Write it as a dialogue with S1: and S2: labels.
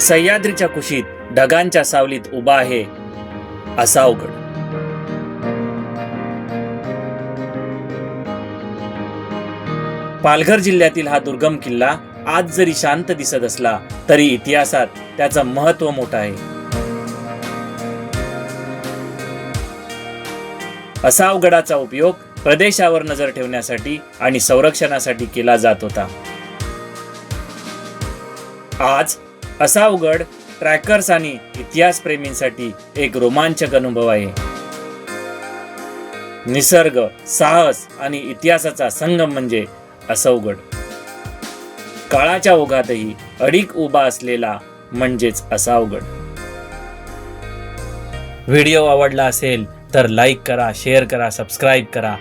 S1: सह्याद्रीच्या कुशीत ढगांच्या सावलीत उभा आहे असावगड. पालघर जिल्ह्यातील हा दुर्गम किल्ला आज जरी शांत दिसत असला तरी इतिहासात त्याचं महत्त्व मोठं आहे. असावगडाचा उपयोग प्रदेशावर नजर ठेवण्यासाठी आणि संरक्षणासाठी केला जात होता. आज असावगड ट्रॅकर्स आणि इतिहासप्रेमींसाठी एक रोमांचक अनुभव आहे. निसर्ग, साहस आणि इतिहासाचा संगम म्हणजे असावगड. काळाच्या ओघातही अडीक उभा असलेला म्हणजेच असावगड. व्हिडिओ आवडला असेल तर लाईक करा, शेअर करा, सबस्क्राईब करा